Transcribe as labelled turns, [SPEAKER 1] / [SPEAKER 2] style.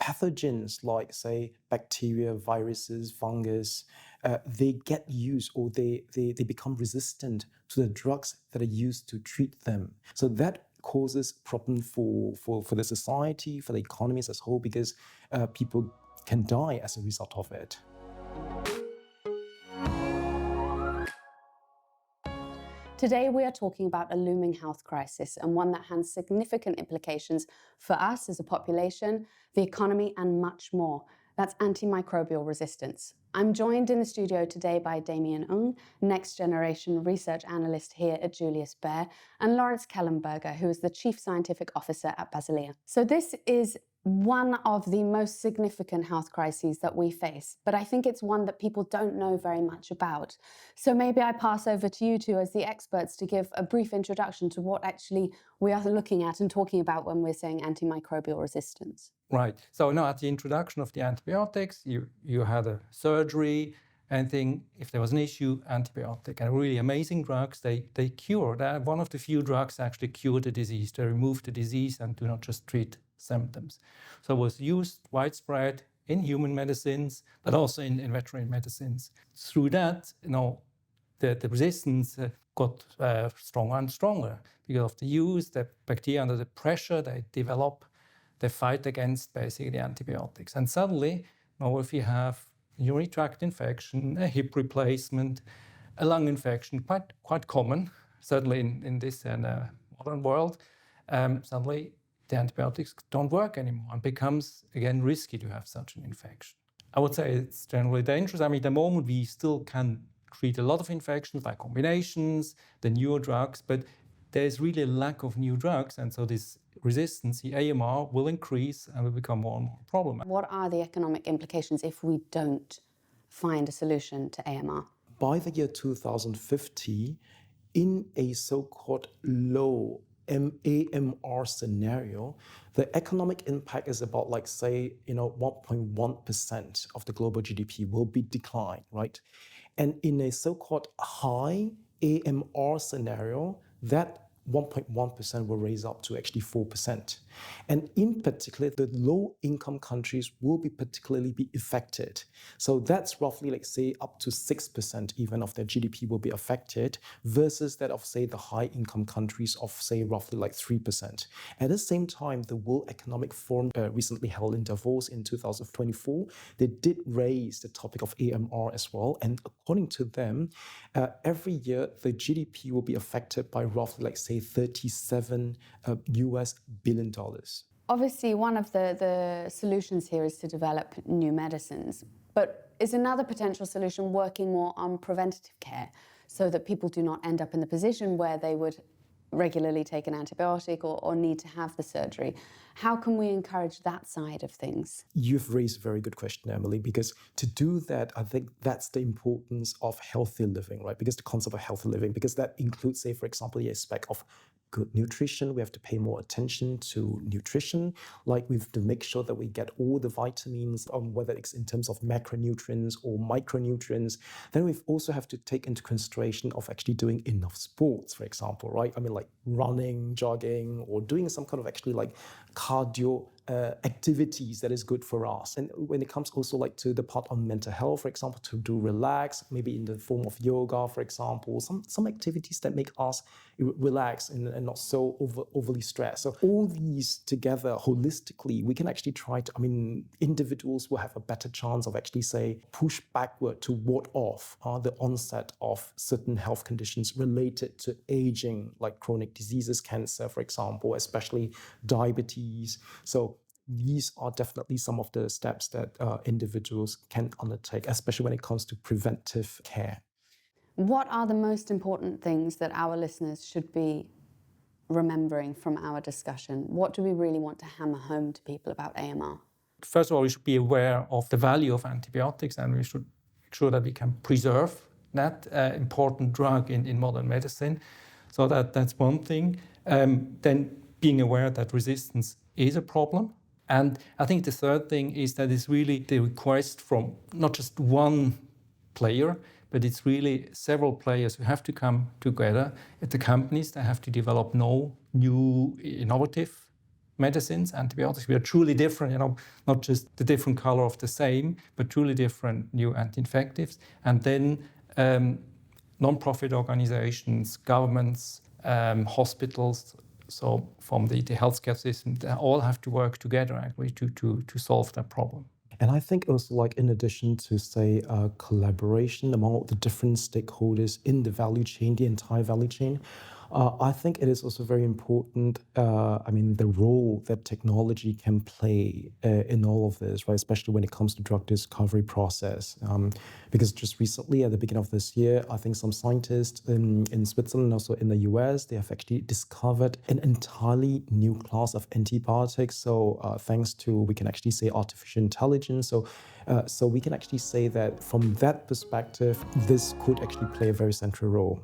[SPEAKER 1] pathogens like, say, bacteria, viruses, fungus, they get used or they become resistant to the drugs that are used to treat them. So that causes problem for the society, for the economies as a whole, because people can die as a result of it.
[SPEAKER 2] Today, we are talking about a looming health crisis, and one that has significant implications for us as a population, the economy, and much more. That's antimicrobial resistance. I'm joined in the studio today by Damien Ung, next generation research analyst here at Julius Baer, and Lawrence Kellenberger, who is the Chief Scientific Officer at Basilea. So this is one of the most significant health crises that we face, but I think it's one that people don't know very much about. So maybe I pass over to you two as the experts to give a brief introduction to what actually we are looking at and talking about when we're saying antimicrobial resistance.
[SPEAKER 3] Right. So now at the introduction of the antibiotics, you had a surgery, anything, if there was an issue, antibiotic. And really amazing drugs, they cure. They're one of the few drugs that actually cure the disease. They remove the disease and do not just treat symptoms. So it was used widespread in human medicines, but also in veterinary medicines. Through that, the resistance got stronger and stronger because of the use. The bacteria under the pressure, they develop, they fight against basically the antibiotics. And suddenly, now if you have a urinary tract infection, a hip replacement, a lung infection, quite common, certainly in this modern world, suddenly the antibiotics don't work anymore and becomes, again, risky to have such an infection. I would say it's generally dangerous. I mean, at the moment, we still can treat a lot of infections by combinations, the newer drugs, but there's really a lack of new drugs. And so this resistance, the AMR, will increase and will become more and more a problem.
[SPEAKER 2] What are the economic implications if we don't find a solution to AMR?
[SPEAKER 1] By the year 2050, in a so-called low AMR scenario, the economic impact is about 1.1% of the global GDP will be declined, right? And in a so-called high AMR scenario, that 1.1% will raise up to actually 4%. And in particular, the low-income countries will be particularly be affected. So that's roughly, up to 6% even of their GDP will be affected versus that of, the high-income countries of, roughly 3%. At the same time, the World Economic Forum recently held in Davos in 2024, they did raise the topic of AMR as well. And according to them, every year, the GDP will be affected by roughly, 37 US billion dollars.
[SPEAKER 2] Obviously, one of the solutions here is to develop new medicines, but is another potential solution working more on preventative care so that people do not end up in the position where they would regularly take an antibiotic or need to have the surgery? How can we encourage that side of things?
[SPEAKER 1] You've raised a very good question, Emily, because to do that, I think that's the importance of healthy living, right? Because the concept of healthy living, because that includes, for example, the aspect of good nutrition. We have to pay more attention to nutrition. We have to make sure that we get all the vitamins, whether it's in terms of macronutrients or micronutrients. Then we also have to take into consideration of actually doing enough sports, for example, right? I mean, running, jogging, or doing some kind of actually cardio activities that is good for us. And when it comes also to the part on mental health, for example, to do relax, maybe in the form of yoga, for example, some activities that make us relax and not so overly stressed. So all these together holistically, we can actually try to, individuals will have a better chance of actually push backward to ward off the onset of certain health conditions related to aging, like chronic diseases, cancer, for example, especially diabetes. So these are definitely some of the steps that individuals can undertake, especially when it comes to preventive care.
[SPEAKER 2] What are the most important things that our listeners should be remembering from our discussion? What do we really want to hammer home to people about AMR?
[SPEAKER 3] First of all, we should be aware of the value of antibiotics, and we should make sure that we can preserve that important drug in modern medicine. So that's one thing. Then being aware that resistance is a problem. And I think the third thing is that it's really the request from not just one player, but it's really several players who have to come together. At the companies, they have to develop new innovative medicines, antibiotics. We are truly different, not just the different color of the same, but truly different new anti-infectives. And then non-profit organizations, governments, hospitals, so from the healthcare system, they all have to work together actually to solve that problem.
[SPEAKER 1] And I think also, like, in addition to, say, collaboration among all the different stakeholders in the value chain, the entire value chain, I think it is also very important, the role that technology can play in all of this, right? Especially when it comes to drug discovery process. Because just recently, at the beginning of this year, I think some scientists in Switzerland, also in the US, they have actually discovered an entirely new class of antibiotics. So thanks to, we can actually say, artificial intelligence. So we can actually say that from that perspective, this could actually play a very central role.